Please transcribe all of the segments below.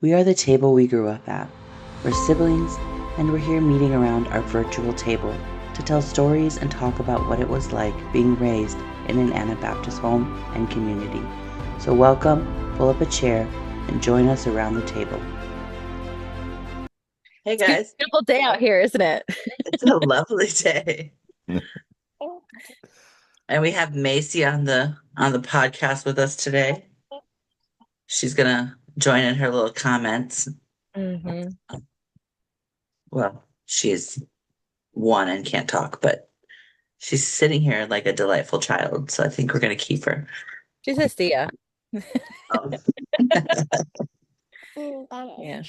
We are the table we grew up at. We're siblings, and we're here meeting around our virtual table to tell stories and talk about what it was like being raised in an Anabaptist home and community. So welcome, pull up a chair, and join us around the table. Hey It's a guys, beautiful day out here, isn't it? it's a lovely day. And we have Macy on the podcast with us today. She's gonna join in her little comments. Mm-hmm. Well, she's one and can't talk, but she's sitting here like a delightful child, so I think we're gonna keep her. She says Thea. Um, Yeah.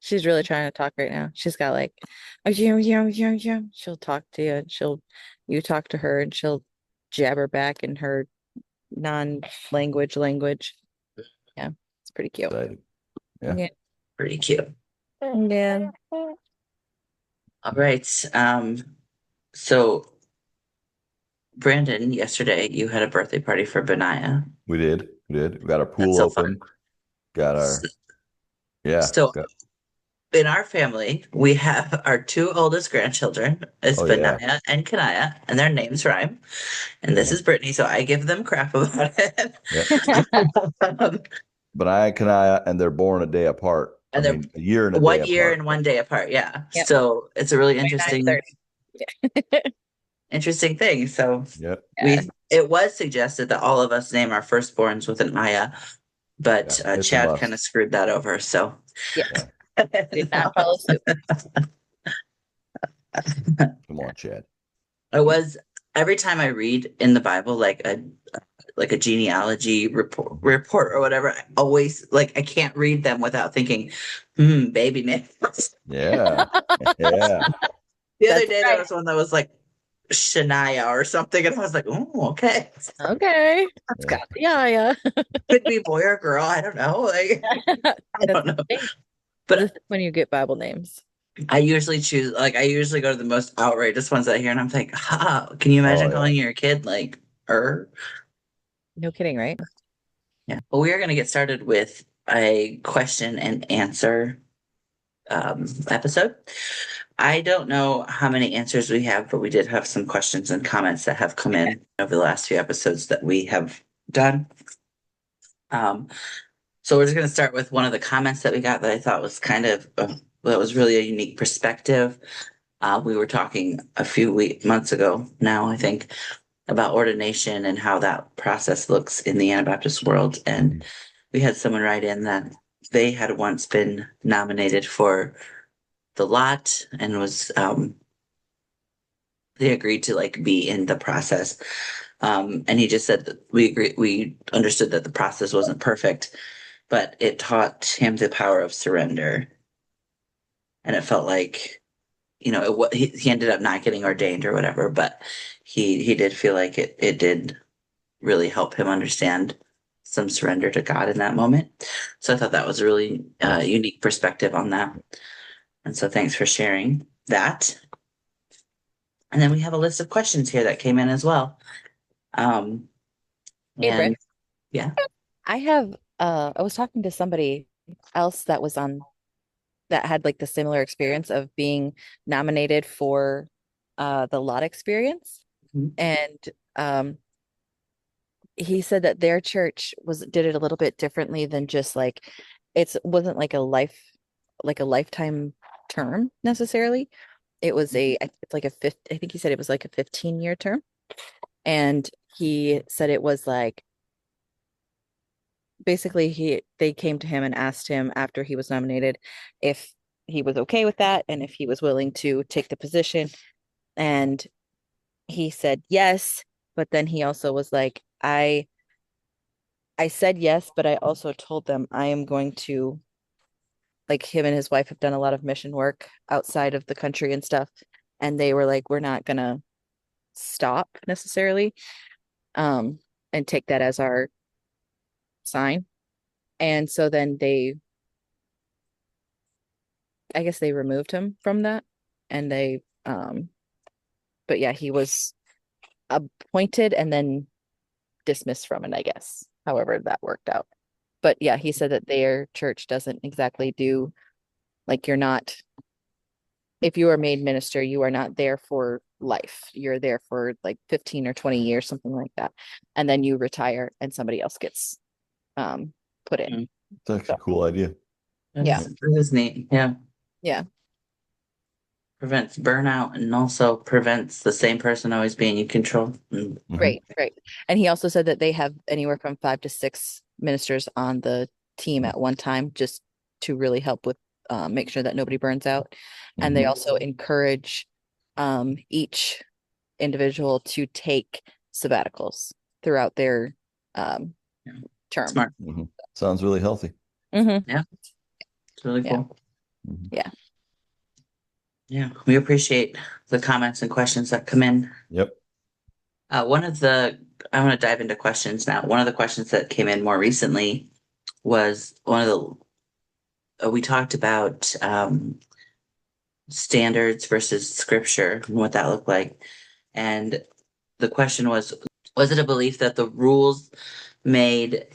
She's really trying to talk right now. She's got like, "Oh, yeah, yeah, yeah, yeah." She'll talk to you and you talk to her and she'll jabber back in her non-language language. Yeah, it's pretty cute. Exciting. Yeah. Yeah. Pretty cute. Yeah. All right. So Brandon, yesterday you had a birthday party for Benaiah. We did. We did. We got our That's pool so fun. open. Got S- our yeah. So Got, in our family, we have our two oldest grandchildren is oh yeah. Benaiah and Kanaya, and their names rhyme. And this Yeah. is Brittany, so I give them crap about it. Yeah. But I can and they're born a day apart. I And they're mean, a year and a day 1 year apart. and 1 day apart. Yeah. Yep. So it's a really 29, interesting 30. Yeah. interesting thing. So Yep. Yeah. it was suggested that all of us name our firstborns with an Aya, Yeah. but It's a Chad kind of must. screwed that over. So Yes. Did not follow suit. Come on, Chad. I was every time I read in the Bible like a genealogy report or whatever, I always like I can't read them without thinking, baby names. Yeah. Yeah. The other That's day there right. was one that was like Shania or something, and I was like, oh, okay. Okay. It's Yeah. got the yeah. Could be boy or girl. I don't know. Like I That's don't the know. thing. That's the But thing when you get Bible names. I usually choose I usually go to the most outrageous ones I hear, and I'm like, can you Oh imagine yeah. calling your kid like er? No kidding, right? Yeah. Well, we are gonna get started with a question and answer episode. I don't know how many answers we have, but we did have some questions and comments that have come in over the last few episodes that we have done. Um, so we're just going to start with one of the comments that we got that I thought was that was really a unique perspective. We were talking a few months ago now, I think, about ordination and how that process looks in the Anabaptist world. And we had someone write in that they had once been nominated for the lot and was they agreed to like be in the process. And he just said that we understood that the process wasn't perfect, but it taught him the power of surrender. And it felt like, he ended up not getting ordained or whatever, but he did feel like it did really help him understand some surrender to God in that moment. So I thought that was a really Nice. unique perspective on that. And so thanks for sharing that. And then we have a list of questions here that came in as well. Um, Hey, Britt. and yeah, I was talking to somebody else that had like the similar experience of being nominated for the lot experience. Mhm. And um he said that their church did it a little bit differently than just like it wasn't like a lifetime term necessarily. It was it's like I think he said it was like a 15-year term. And he said it was like basically they came to him and asked him after he was nominated if he was okay with that and if he was willing to take the position. And he said yes, but then he also was like, I said yes, but I also told them I am going to, like, him and his wife have done a lot of mission work outside of the country and stuff. And they were like, we're not gonna stop necessarily, um, and take that as our sign. And so then I guess they removed him from that. And but yeah, he was appointed and then dismissed from it, I guess. However that worked out. But yeah, he said that their church doesn't exactly do, like, you're not, if you are made minister, you are not there for life. You're there for like 15 or 20 years, something like that. And then you retire and somebody else gets put in. Mm. It's actually So, a cool idea. Yeah. That is neat. Yeah. yeah. Prevents burnout and also prevents the same person always being in control. Mm. Mhm. Right, right. And he also said that they have anywhere from 5 to 6 ministers on the team at one time, just to really help with make sure that nobody burns out. And they Mhm. also encourage each individual to take sabbaticals throughout their um, Yeah. term. Smart. Mhm. Sounds really healthy. Mhm. It's really Yeah. cool. Mhm. Yeah. Yeah. We appreciate the comments and questions that come in. Yep. I want to dive into questions now. One of the questions that came in more recently was we talked about standards versus scripture and what that looked like. And the question was it a belief that the rules made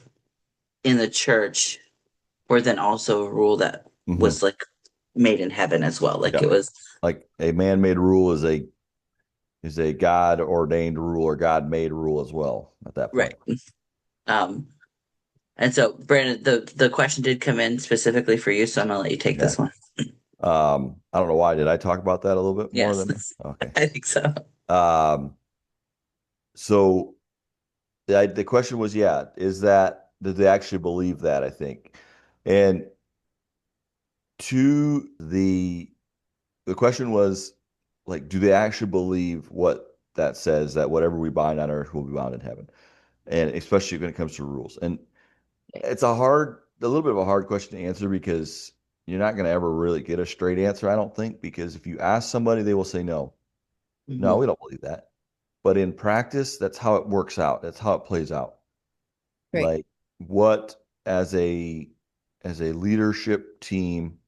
in the church were then also a rule that Mhm. was like made in heaven as well? Like Yeah. it was Like a man-made rule is a God ordained rule or God made rule as well at that point. right. Um, and so Brandon, the question did come in specifically for you, so I'm gonna let you take this one. I don't know why. Did I talk about that a little bit more Yes, than okay? I think so. Um, so the question was, yeah, did they actually believe that? I think, and to the question was like, do they actually believe what that says that whatever we bind on earth will be bound in heaven, and especially when it comes to rules. And it's a little bit of a hard question to answer because you're not going to ever really get a straight answer, I don't think, because if you ask somebody, they will say no. No, Mhm. we don't believe that. But in practice, that's how it works out. That's how it plays out. Right. Like what as a leadership team,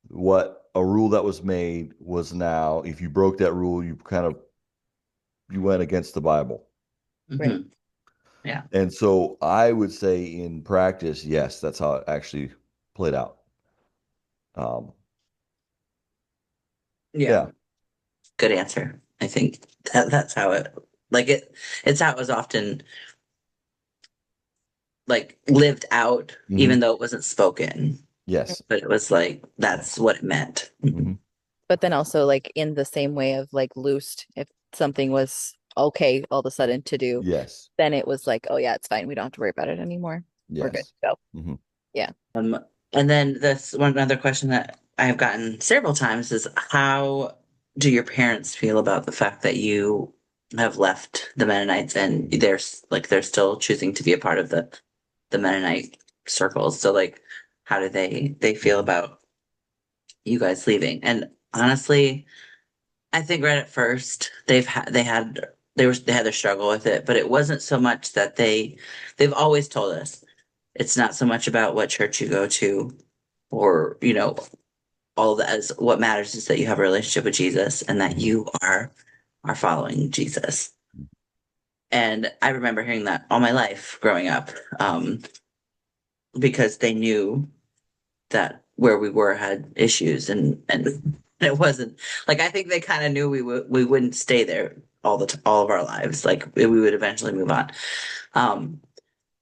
what a rule that was made was now, if you broke that rule, you went against the Bible. Right. Mhm. Yeah. And so I would say in practice, yes, that's how it actually played out. Um, Yeah. yeah. Good answer. I think that's how it's how it was often like lived out, Mhm. even though it wasn't spoken. Yes. But it was like that's what it meant. Mhm. But then also, like, in the same way of like loosed, if something was okay all of a sudden to do, Yes. then it was like, oh yeah, it's fine. We don't have to worry about it anymore. We're good Yes. to go. Mhm. Yeah. And then this one other question that I have gotten several times is how do your parents feel about the fact that you have left the Mennonites and they're still choosing to be a part of the Mennonite circles? So like how do they feel about you guys leaving? And honestly, I think right at first they had their struggle with it, but it wasn't so much that they've always told us it's not so much about what church you go to or all that is what matters is that you have a relationship with Jesus and that you are following Jesus. And I remember hearing that all my life growing up, because they knew that where we were had issues and it wasn't like I think they kind of knew we wouldn't stay there all of our lives. Like we would eventually move on. Um,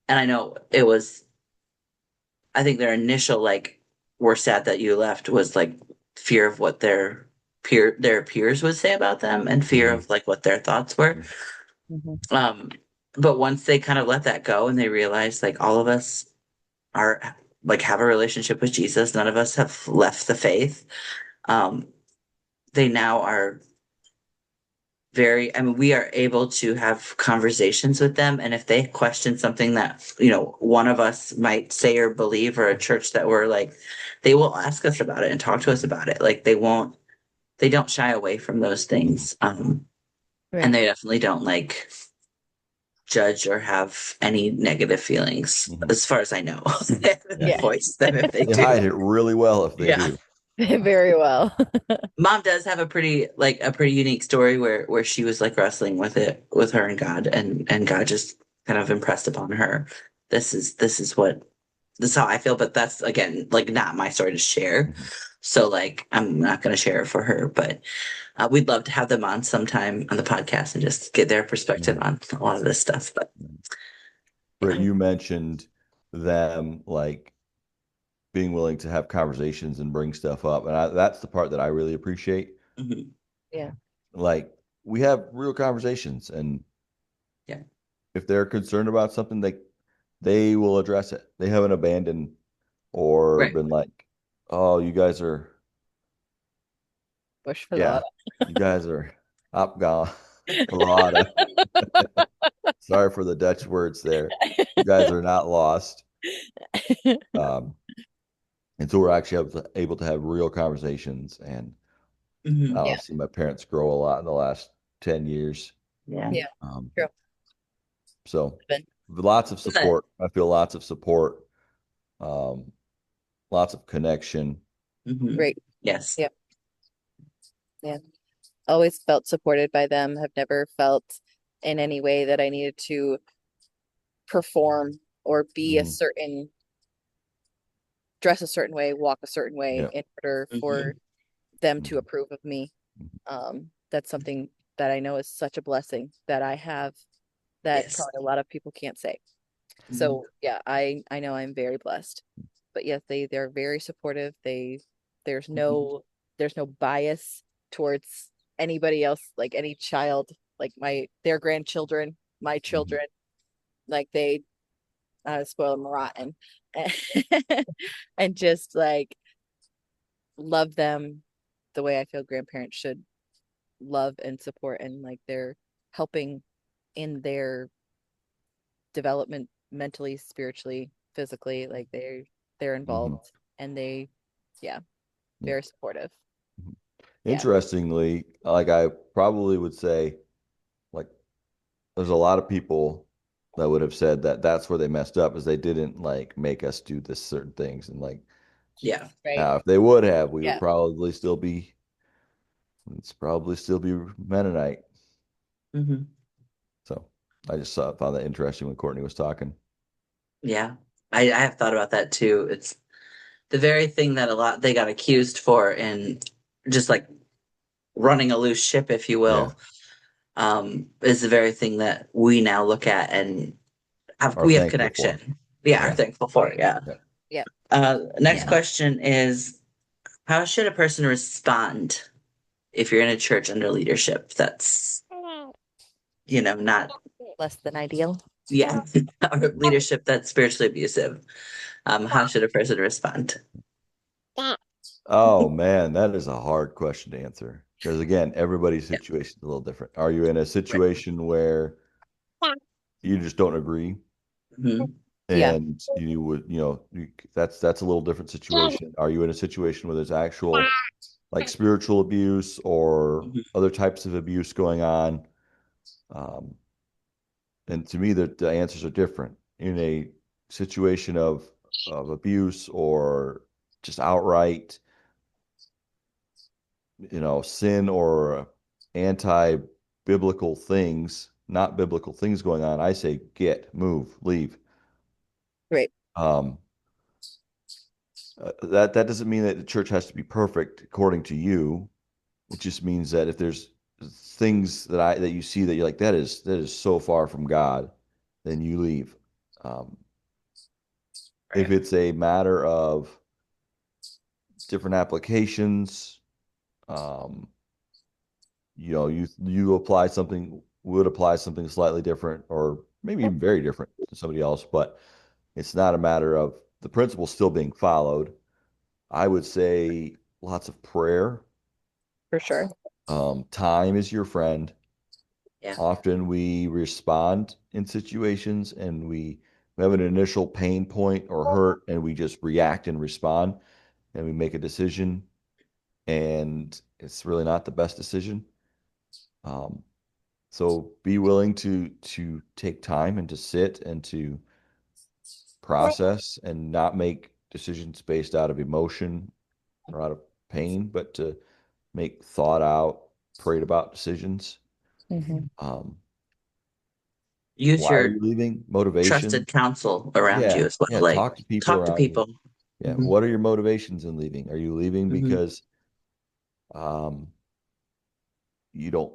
and I know it was. I think their initial like we're sad that you left was like fear of what their peers would say about them and fear Mhm. of like what their thoughts were. Mhm. Um, but once they kind of let that go and they realized like all of us are like have a relationship with Jesus, none of us have left the faith. Um, they now are I mean, we are able to have conversations with them. And if they question something that, one of us might say or believe, or a church that we're like, they will ask us about it and talk to us about it. Like they don't shy away from those things. Right. And they definitely don't like judge or have any negative feelings, Mhm. as far as I know. Yeah. Voice them if they They hide do. it really well if they Yeah. do. Very well. Mom does have a pretty unique story where she was like wrestling with it with her and God and God just kind of impressed upon her this is what this is how I feel, but that's again like not my story to share. Mhm. So like I'm not going to share it for her, but we'd love to have them on sometime on the podcast and just get their perspective Mhm. on a lot of this stuff. But Britt, yeah. you mentioned them like being willing to have conversations and bring stuff up, and that's the part that I really appreciate. Mhm. Yeah. Like we have real conversations, and Yeah. if they're concerned about something, they will address it. They haven't abandoned or Right. been like, "Oh, you guys are, Bush for yeah, the you guys are opga verlada." Sorry for the Dutch words there. You guys are not lost. Um, and so we're actually able to have real conversations. And Mhm. Yeah. I've seen my parents grow a lot in the last 10 years. Yeah. Yeah. Um, True. so Been- lots of But support. I feel lots of support, um, lots of connection. mhm. Great. Yes. Yeah. Yeah. Always felt supported by them. Have never felt in any way that I needed to perform or be a Mhm. certain, dress a certain way, walk a certain way Yeah. in order for Mhm. them to Mhm. approve of me. That's something that I know is such a blessing that I have that Yes. probably a lot of people can't say. Mhm. So yeah, I know I'm very blessed. But yes, they're very supportive. There's Mhm. no there's no bias towards anybody else, like any child, like their grandchildren, my Mhm. children, like they spoil them rotten. And just like love them the way I feel grandparents should love and support, and like they're helping in their development mentally, spiritually, physically, like they're Mhm. involved, and yeah, Yeah. very supportive. Mhm. Yeah. Interestingly, like I probably would say, like there's a lot of people that would have said that that's where they messed up is they didn't like make us do this certain things. And like Yeah. Right. now if they would have, we would Yeah. probably still be Mennonite. Mhm. So I just found that interesting when Courtney was talking. Yeah. I have thought about that too. It's the very thing that a lot they got accused for in just like running a loose ship, if you Yeah. will, is the very thing that we now look at and Are we have thankful for. connection. Yeah, are Yeah. thankful for. Yeah. Yeah. Yeah. Next Yeah. question is, how should a person respond if you're in a church under leadership that's, not, Less than ideal. yeah, or leadership that's spiritually abusive? How should a person respond? Oh man, that is a hard question to answer. Because again, everybody's Yeah. situation is a little different. Are you in a Right. situation where you just don't agree Mhm. Yeah. and you would, that's a little different situation. Are you in a situation where there's actual like spiritual abuse or Mhm. other types of abuse going on? Um, and to me, the answers are different. In a situation of abuse or just outright, sin or anti-biblical things, not biblical things going on, I say move, leave. Right. Um, that doesn't mean that the church has to be perfect according to you. It just means that if there's things that you see that you're like that is so far from God, then you leave. Um, if Right. it's a matter of different applications, um, you would apply something slightly different or maybe even very different to somebody else, but it's not a matter of the principle still being followed. I would say lots of prayer. For sure. Time is your friend. Yeah. Often we respond in situations and we have an initial pain point or hurt and we just react and respond and we make a decision and it's really not the best decision. Um, so be willing to take time and to sit and to process and not make decisions based out of emotion or out of pain, but to make thought out, prayed about decisions. Hmm. Um, use Why are your you leaving? Motivation. trusted counsel around you Yeah. as well. Yeah. Like Talk to people talk to around you. people. Yeah. Hmm. What are your motivations in leaving? Are you leaving Hmm. because um you don't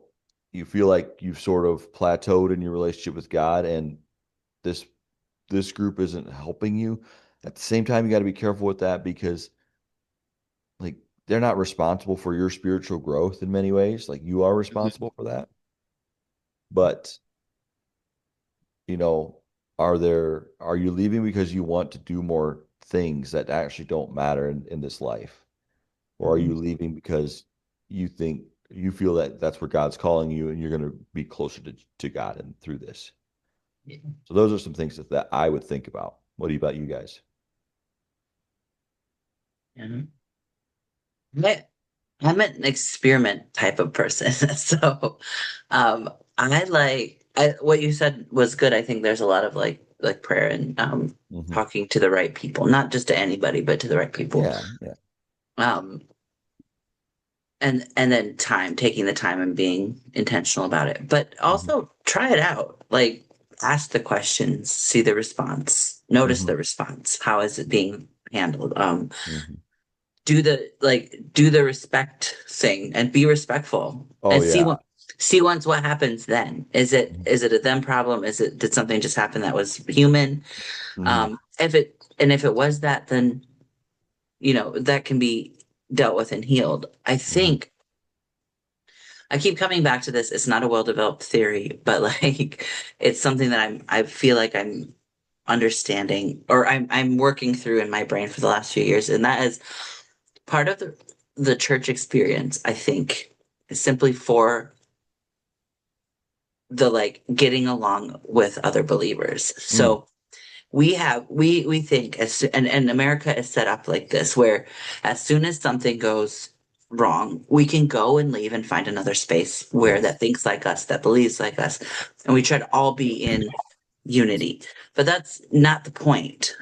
you feel like you've sort of plateaued in your relationship with God and this this group isn't helping you? At the same time, you got to be careful with that because like they're not responsible for your spiritual growth in many ways. Like you are Hmm. responsible for that. But, you know, are you leaving because you want to do more things that actually don't matter in this life? Or are Hmm. you leaving because you feel that that's where God's calling you and you're going to be closer to God and through this? Yeah. So those are some things that I would think about. What about you guys? Yeah. I, I'm an experiment type of person. So um what you said was good. I think there's a lot of like prayer and Hmm. talking to the right people, not just to anybody, but to the right people. Yeah, yeah. Um and then taking the time and being intentional about it. But Hmm. also try it out. Like ask the questions, see the response, notice Hmm. the response. How is it being handled? Hmm. Do the respect thing and be respectful Oh and yeah. see once what happens then. Hmm. Is it a them problem? Did something just happen that was human? Hmm. If it was that, then that can be dealt with and healed. I Hmm. think I keep coming back to this. It's not a well-developed theory, but like it's something that I feel like I'm understanding or I'm working through in my brain for the last few years, and that is part of the church experience, I think, is simply for the like getting along with other believers. Mm. So we think and America is set up like this where as soon as something goes wrong, we can go and leave and find another space where Yes. that thinks like us, that believes like us, and we try to all be in unity. But that's not the point.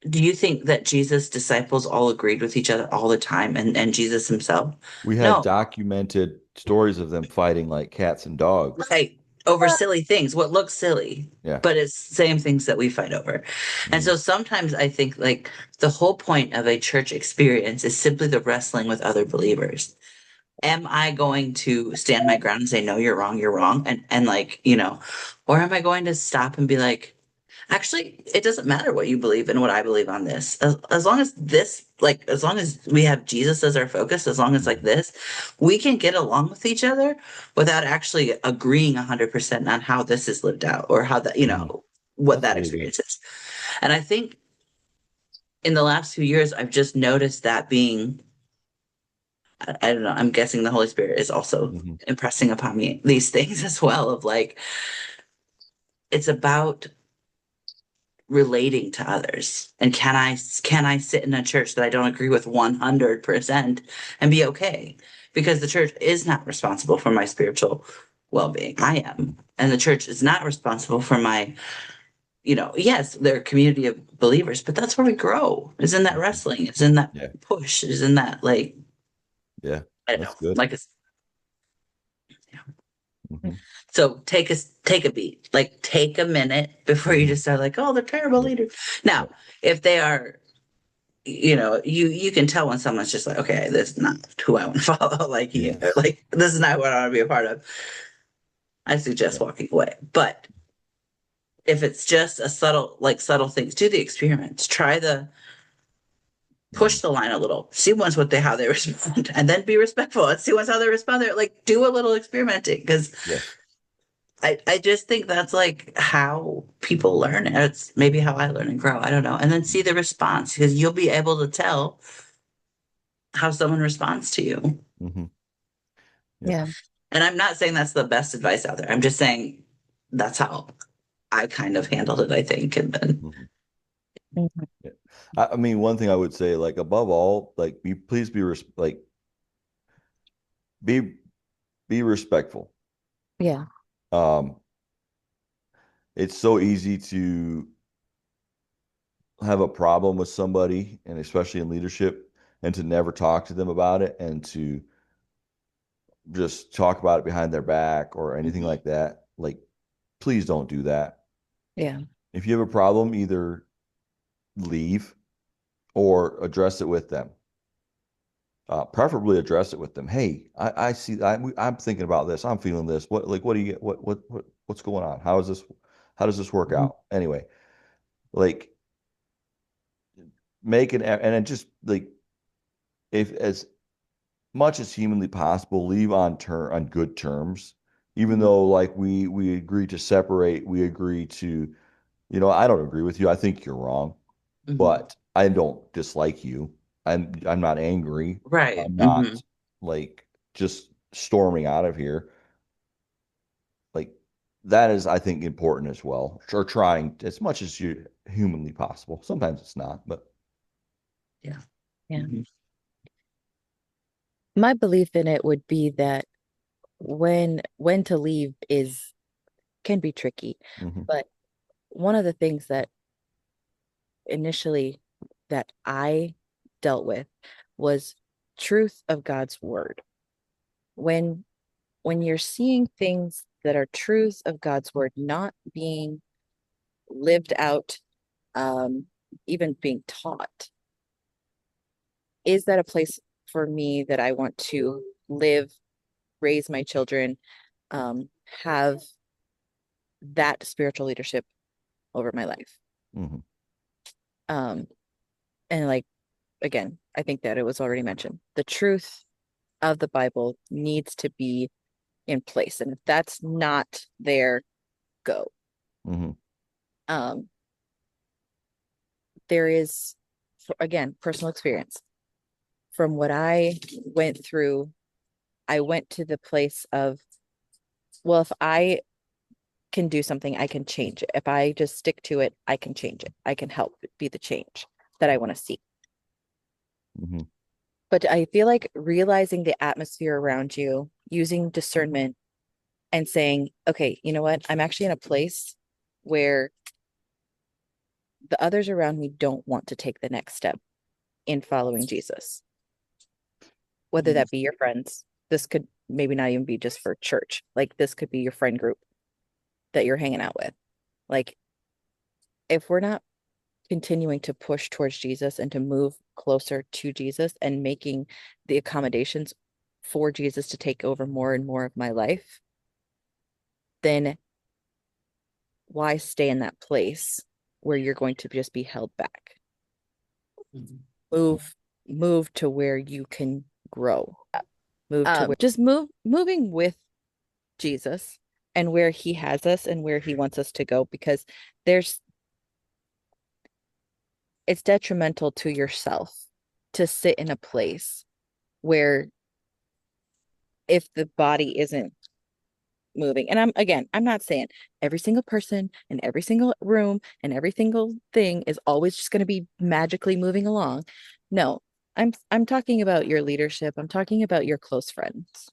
Do you think that Jesus' disciples all agreed with each other all the time and Jesus himself? We have No, documented stories of them fighting like cats and dogs. right. Over silly things, what looks silly, Yeah. but it's same things that we fight over. And Mm. so sometimes I think like the whole point of a church experience is simply the wrestling with other believers. Am I going to stand my ground and say, no, you're wrong, and like, or am I going to stop and be like, actually, it doesn't matter what you believe and what I believe on this. As long as as long as we have Jesus as our focus, as long as like Mhm. this, we can get along with each other without actually agreeing 100% on how this is lived out or how that, Mhm. what That's that really good. experience is. And I think in the last few years, I've just noticed that being, I don't know, I'm guessing the Holy Spirit is also Hmm. impressing upon me these things as well of like, it's about relating to others and can I sit in a church that I don't agree with 100% and be okay because the church is not responsible for my spiritual well-being. I am, and the church is not responsible for my, yes, they're a community of believers, but that's where we grow, is in that Hmm. wrestling, is in that Yeah. push, is in that like, Yeah. I don't know, That's good. like a, Hmm. so take a beat, like take a minute before you Hmm. just start like, oh, they're terrible Yeah. leaders. Now Yeah. if they are, you can tell when someone's just like, okay, this is not who I want to follow. Yes. Like this is not what I want to be a part of. I suggest Yeah. walking away. But if it's just a subtle things, do the experiments. Try the Hmm. push the line a little. See once how they respond, and then be respectful and see once how they respond. They're like do a little experimenting because Yes. I just think that's like how people learn. And it's maybe how I learn and grow. I don't know. And then see the response because you'll be able to tell how someone responds to you. Hmm. Yeah. Yeah. And I'm not saying that's the best advice out there. I'm just saying that's how I kind of handled it, I think. And then, Hmm. Mhm. Yeah. I mean, one thing I would say, like above all, like please be be respectful. Yeah. Um, it's so easy to have a problem with somebody, and especially in leadership, and to never talk to them about it, and to just talk about it behind their back or anything Mhm. like that. Like please don't do that. Yeah. If you have a problem, either leave or address it with them. Preferably address it with them. Hey, I see. I'm thinking about this. I'm feeling this. What do you get? What's going on? How is this? How does this work Mhm. out? Anyway, like make an and then just like if as much as humanly possible, leave on good terms. Even Mhm. though like we agree to separate, we agree to, I don't agree with you. I think you're wrong, Mhm. but I don't dislike you. I'm not angry. Right. I'm Hmm. not like just storming out of here. Like that is, I think, important as well. Or trying as much as you humanly possible. Sometimes it's not, but Yeah. Yeah. Mhm. My belief in it would be that when to leave is can be tricky. mhm, But one of the things that initially that I dealt with was truth of God's word. When when you're seeing things that are truths of God's word not being lived out, um, even being taught, is that a place for me that I want to live, raise my children, have that spiritual leadership over my life? mhm, Um, and like again, I think that it was already mentioned. The truth of the Bible needs to be in place. And if that's not there, go. mhm, Um, there is, again, personal experience. From what I went through, I went to the place of, well, if I can do something, I can change it. If I just stick to it, I can change it. I can help it be the change that I want to see. mhm, But I feel like realizing the atmosphere around you, using discernment and saying, okay, you know what? I'm actually in a place where the others around me don't want to take the next step in following Jesus, whether that be your friends. This could maybe not even be just for church. Like this could be your friend group that you're hanging out with. Like if we're not continuing to push towards Jesus and to move closer to Jesus and making the accommodations for Jesus to take over more and more of my life, then why stay in that place where you're going to just be held back? Mhm. Move, move to where you can grow. Move to where just moving with Jesus and where he has us and where he wants us to go because there's it's detrimental to yourself to sit in a place where if the body isn't moving. And I'm not saying every single person in every single room and every single thing is always just going to be magically moving along. No, I'm talking about your leadership. I'm talking about your close friends.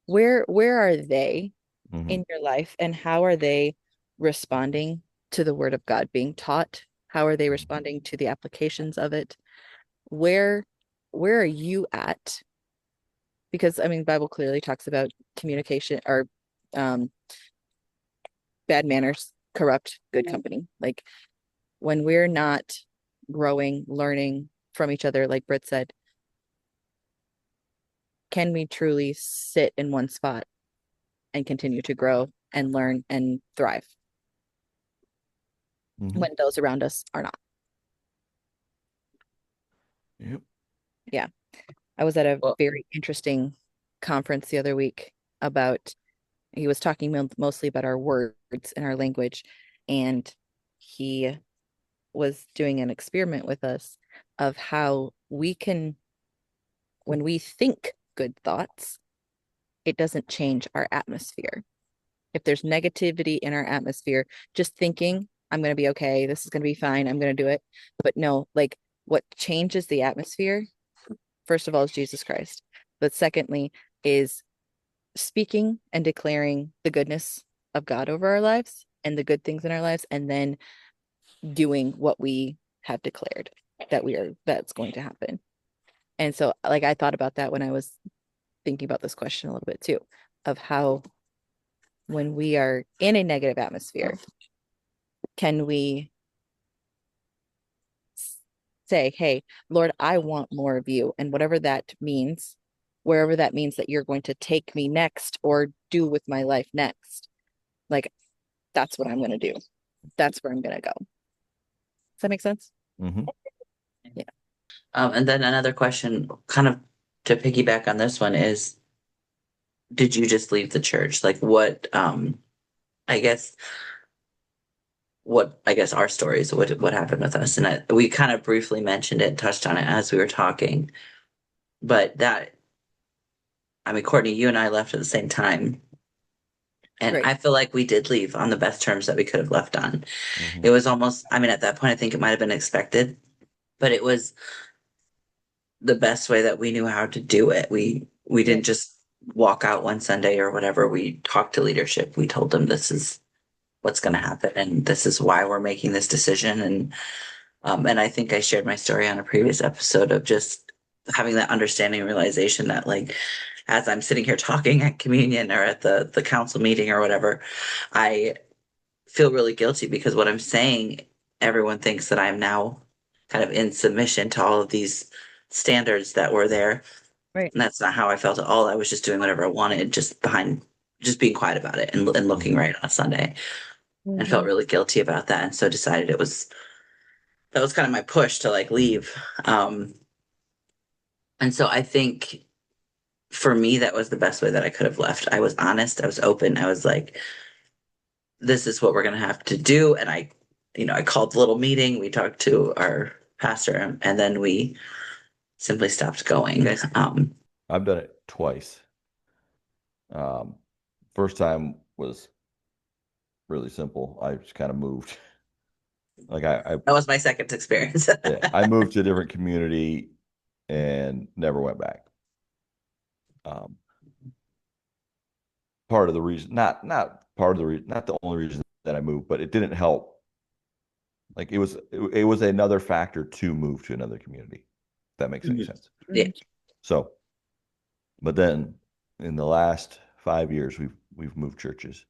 Where are they mhm, in your life and how are they responding to the word of God being taught? How are they responding to the applications of it? Where where are you at? Because I mean, Bible clearly talks about communication or um, bad manners corrupt good company. Like when we're not growing, learning from each other, like Britt said, can we truly sit in one spot and continue to grow and learn and thrive mhm. when those around us are not? Yep. Yeah. I was at a Well, very interesting conference the other week about, he was talking mostly about our words and our language. And he was doing an experiment with us of how we can, when we think good thoughts, it doesn't change our atmosphere. If there's negativity in our atmosphere, just thinking, I'm going to be okay, this is going to be fine, I'm going to do it. But no, like what changes the atmosphere, first of all, is Jesus Christ. But secondly, is speaking and declaring the goodness of God over our lives and the good things in our lives, and then doing what we have declared that's going to happen. And so, like, I thought about that when I was thinking about this question a little bit too, of how when we are in a negative atmosphere, can we say, hey, Lord, I want more of you. And whatever that means, wherever that means that you're going to take me next or do with my life next, like that's what I'm going to do. That's where I'm going to go. Does that make sense? Mm-hmm. Yeah. And then another question, kind of to piggyback on this one, is did you just leave the church? Like I guess I guess our stories, what happened with us. And we kind of briefly mentioned it, touched on it as we were talking. But I mean, Courtney, you and I left at the same time. And Right. I feel like we did leave on the best terms that we could have left on. Mm-hmm. It was almost, I mean, at that point, I think it might have been expected, but it was the best way that we knew how to do it. We didn't Right. just walk out one Sunday or whatever. We talked to leadership. We told them this is what's going to happen and this is why we're making this decision. And I think I shared my story on a previous episode of just having that understanding and realization that like as I'm sitting here talking at communion or at the council meeting or whatever, I feel really guilty because what I'm saying, everyone thinks that I'm now kind of in submission to all of these standards that were there. Right. And that's not how I felt at all. I was just doing whatever I wanted, just being quiet about it and looking Mm-hmm. right on a Sunday and felt Mhm. really guilty about that. And so decided that was kind of my push to like leave. Um, and so I think for me, that was the best way that I could have left. I was honest. I was open. I was like, this is what we're going to have to do. And I called the little meeting. We talked to our pastor and then we simply stopped going. I've done it twice. Um, First time was really simple. I just kind of moved. Like That was my second experience. yeah, I moved to a different community and never went back. Um, Part of the reason, not part of the reason, not the only reason that I moved, but it didn't help. Like it was another factor to move to another community. If that makes any Mhm. sense. Yeah. So, but then in the last 5 years, we've moved churches,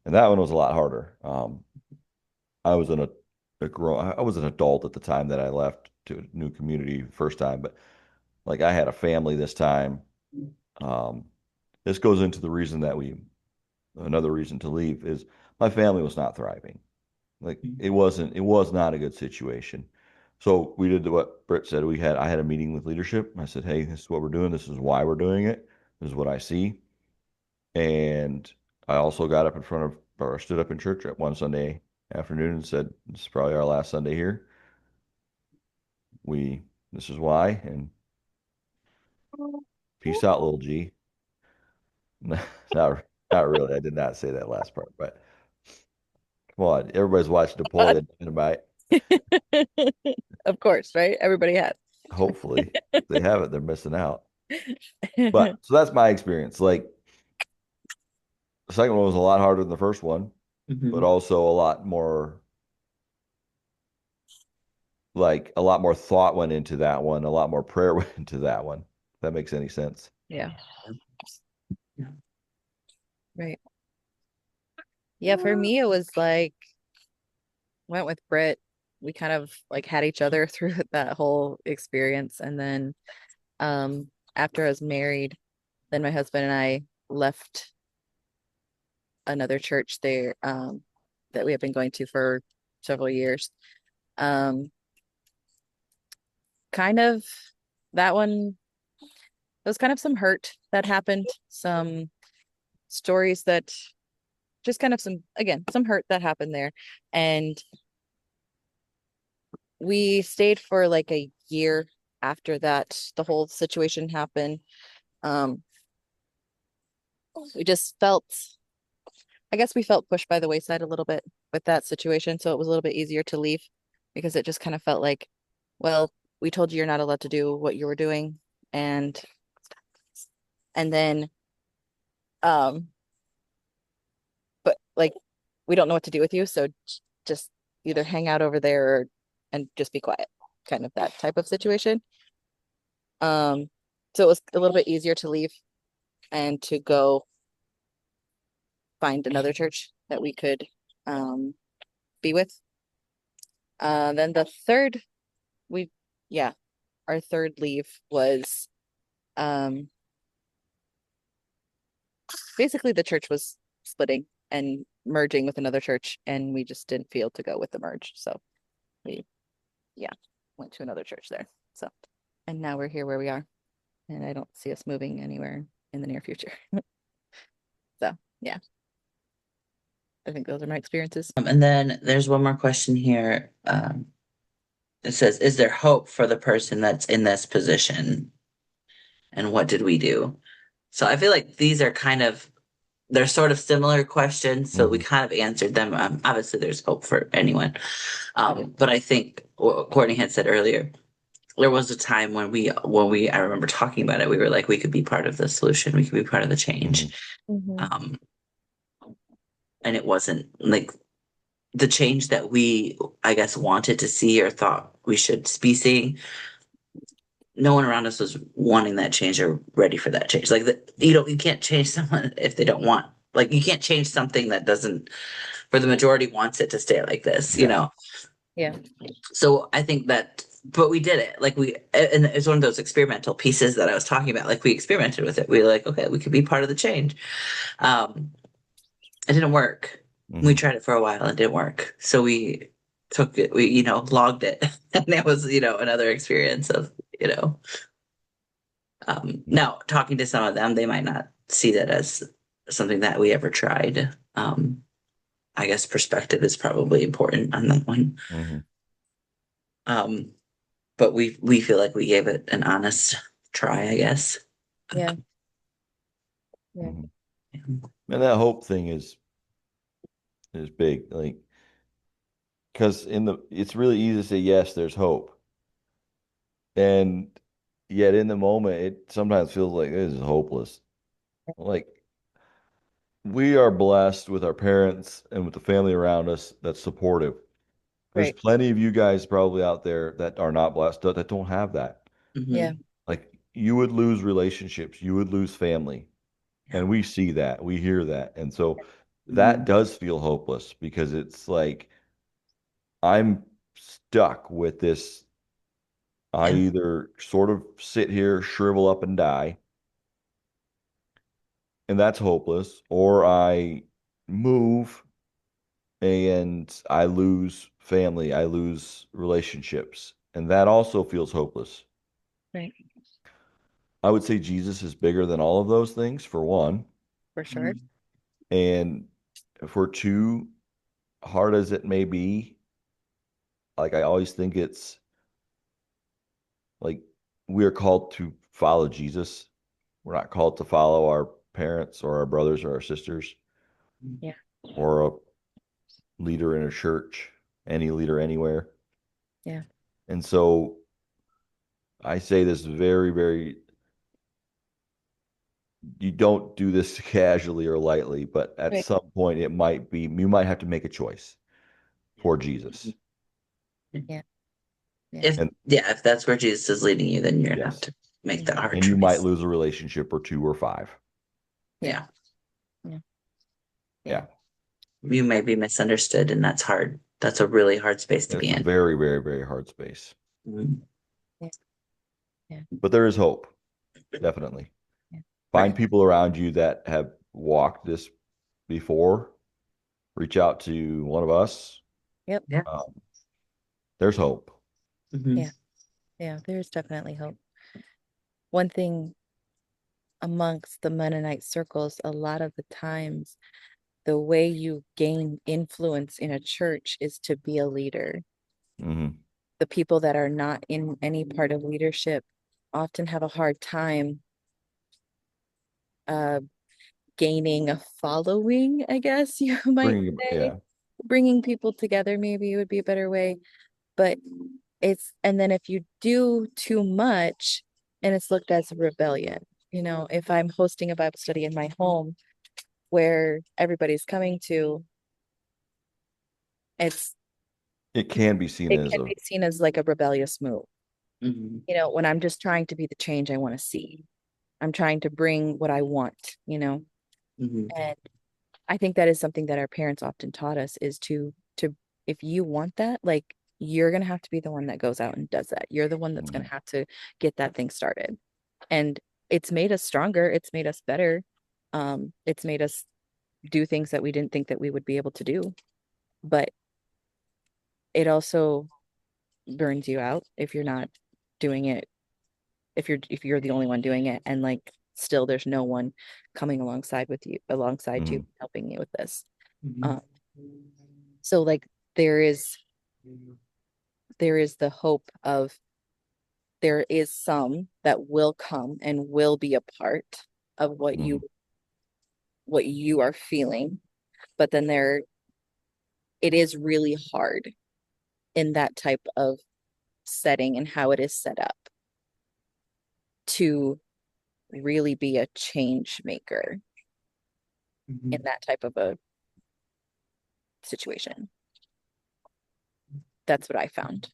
and that one was a lot harder. I was I was an adult at the time that I left to a new community first time, but like I had a family this time. Um, this goes into the reason that another reason to leave is my family was not thriving. Like it was not a good situation. So we did what Britt said. I had a meeting with leadership. I said, hey, this is what we're doing. This is why we're doing it. This is what I see. And I also got up in front of, or stood up in church at one Sunday afternoon and said, this is probably our last Sunday here. This is why, and peace out, little G. Not, not really. I did not say that last part, but come on. Everybody's watching Napoleon Dynamite. Of course, right? Everybody has. Hopefully, if they haven't, they're missing out. But so that's my experience. Like the second one was a lot harder than the first one, but Mhm. also a lot more thought went into that one, a lot more prayer went into that one. If that makes any sense. Yeah. Yeah. Right. Yeah, for me it was like went with Britt. We kind of like had each other through that whole experience. And then after I was married, then my husband and I left another church there that we have been going to for several years. Um Kind of that one, there was kind of some hurt that happened, some stories that just kind of some hurt that happened there. And we stayed for like a year after that, the whole situation happened. Um, we just felt, I guess we felt pushed by the wayside a little bit with that situation. So it was a little bit easier to leave because it just kind of felt like, well, we told you you're not allowed to do what you were doing. And then, um, but like, we don't know what to do with you. So just either hang out over there and just be quiet, kind of that type of situation. Um, so it was a little bit easier to leave and to go find another church that we could be with. Then the third, our third leave was basically the church was splitting and merging with another church, and we just didn't feel to go with the merge. So we, went to another church there. So, and now we're here where we are, and I don't see us moving anywhere in the near future. So, yeah. I think those are my experiences. And then there's one more question here. It says, is there hope for the person that's in this position? And what did we do? So I feel like these are they're sort of similar questions. So we kind of answered them. Obviously there's hope for anyone. But I think what Courtney had said earlier, there was a time when I remember talking about it, we were like, we could be part of the solution. We could be part of the change. Mhm. And it wasn't like the change that we, I guess, wanted to see or thought we should be seeing. No one around us was wanting that change or ready for that change. Like you can't change someone if they don't want. Like you can't change something that doesn't, for the majority wants it to stay like this. Yeah. So I think that, but we did it. And it's one of those experimental pieces that I was talking about. Like we experimented with it. We were like, okay, we could be part of the change. It didn't work. We tried it for a while and it didn't work. So we took it, logged it. And that was, another experience of, now talking to some of them, they might not see that as something that we ever tried. I guess perspective is probably important on that one. But we feel like we gave it an honest try, I guess. Yeah. And that hope thing is big, like, because it's really easy to say yes, there's hope, and yet in the moment it sometimes feels like this is hopeless. Like, we are blessed with our parents and with the family around us that's supportive. There's Right. plenty of you guys probably out there that are not blessed, that don't have that. Yeah. Like, you would lose relationships, you would lose family. And we see that, we hear that. And so that does feel hopeless, because it's like I'm stuck with this. I Yeah. either sort of sit here, shrivel up and die, and that's hopeless, or I move and I lose family, I lose relationships, and that also feels hopeless. Right. I would say Jesus is bigger than all of those things, for one. For sure. And for two, hard as it may be, like, I always think it's like we are called to follow Jesus. We're not called to follow our parents or our brothers or our sisters. Yeah. Or a leader in a church, any leader anywhere. Yeah. And so I say this very, very, you don't do this casually or lightly, but at Right. some point you might have to make a choice for Jesus. Yeah. If that's where Jesus is leading you, then you're gonna have Yes. to make that hard And you might choice. lose a relationship or 2 or 5. Yeah. Yeah. You may be misunderstood, and that's hard. That's a really hard space to be It's a in. very, very, very hard space. Mhm. But there is hope, definitely. Yeah. Find Right. people around you that have walked this before. Reach out to one of us. Yep. Yeah. There's hope. Mhm. Yeah. There's definitely hope. One thing amongst the Mennonite circles, a lot of the times, the way you gain influence in a church is to be a leader. The people that are not in any part of leadership often have a hard time gaining a following, I guess you might say. Bringing people together maybe would be a better way. But and then if you do too much, and it's looked as a rebellion. If I'm hosting a Bible study in my home where everybody's coming to, It can be seen as be seen as like a rebellious move. Mhm. When I'm just trying to be the change I want to see. I'm trying to bring what I want. Mhm. And I think that is something that our parents often taught us is to if you want that, like you're gonna have to be the one that goes out and does that. You're the one that's gonna have to get that thing started. And it's made us stronger, it's made us better. It's made us do things that we didn't think that we would be able to do. But it also burns you out if you're not doing it, if you're the only one doing it, and like still there's no one coming alongside you, Mhm. helping you with this. Mhm. So like there is the hope of there is some that will come and will be a part of Mhm. what you are feeling, but then it is really hard in that type of setting and how it is set up to really be a change maker in Mhm. that type of a situation. That's what I found.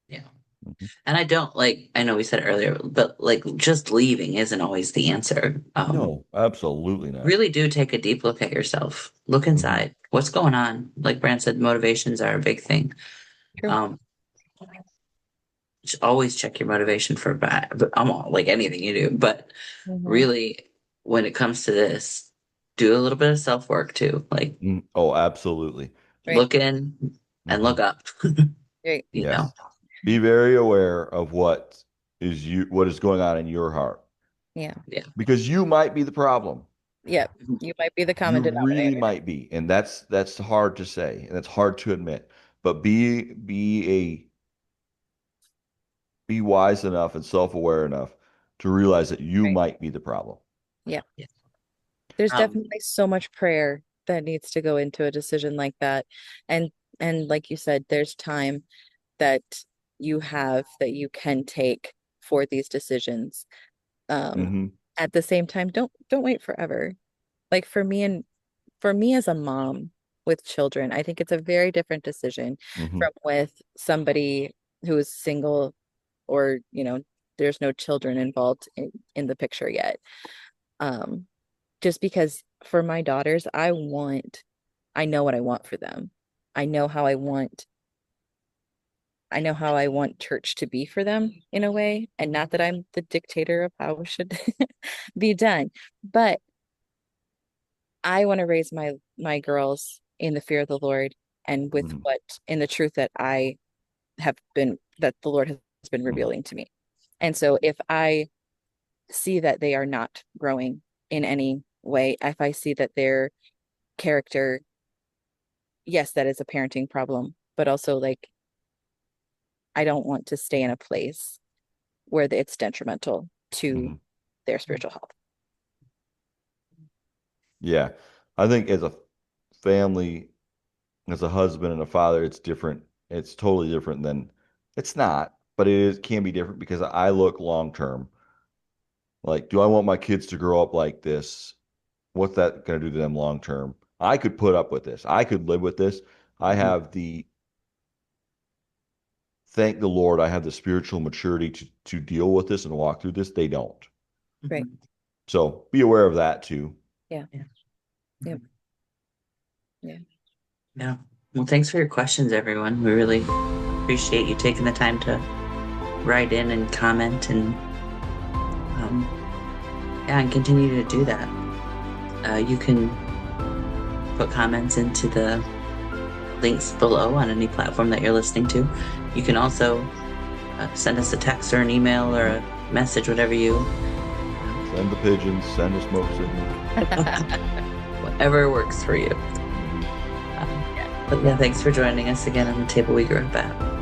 Yeah. Mhm. And I don't like, I know we said it earlier, but like just leaving isn't always the answer. No, absolutely not. Really do take a deep look at yourself. Look Mhm. inside. What's going on? Like Brand said, motivations are a big thing. True. Um, just always check your motivation for bad, but I'm all like anything you do, but Mhm. really when it comes to this, do a little bit of self work too. Like Oh, absolutely. Right. look in and Mhm. look up, Right. you know. Yes. Be very aware of what is going on in your heart, Yeah. Yeah. because you might be the problem. Yep. You might be the You common really denominator. might be, and that's hard to say, and it's hard to admit. But be wise enough and self-aware enough to realize that you Right. might be the problem. Yeah. Yeah. There's Um, definitely so much prayer that needs to go into a decision like that. And like you said, there's time that you have that you can take for these decisions. Um, Hmm. at the same time, don't wait forever. Like for me as a mom with children, I think it's a very different decision Hmm. from with somebody who is single or, there's no children involved in the picture yet. Um, just because for my daughters, I know what I want for them. I know how I want I know how I want church to be for them in a way, and not that I'm the dictator of how it should be done, but I want to raise my girls in the fear of the Lord and with Hmm. in the truth that the Lord has been Hmm. revealing to me. And so if I see that they are not growing in any way, if I see that their character, yes, that is a parenting problem, but also like I don't want to stay in a place where it's detrimental to Hmm. their spiritual health. Yeah, I think as a family, as a husband and a father, it's different. It's totally different than it's not, but can be different because I look long term. Like, do I want my kids to grow up like this? What's that going to do to them long term? I could put up with this. I could live with this. I mhm. have the thank the Lord, I have the spiritual maturity to deal with this and walk through this. They don't. Right. Mhm. So be aware of that too. Yeah. Yeah. Yep. Mhm. Yeah. Yeah. Well, thanks for your questions, everyone. We really appreciate you taking the time to write in and comment and um, yeah, and continue to do that. You can put comments into the links below on any platform that you're listening to. You can also send us a text or an email or a message, whatever you, Send the pigeons, send a smoke signal. whatever works for you. Mhm. But yeah, thanks for joining us again on the Table We Grew Up At.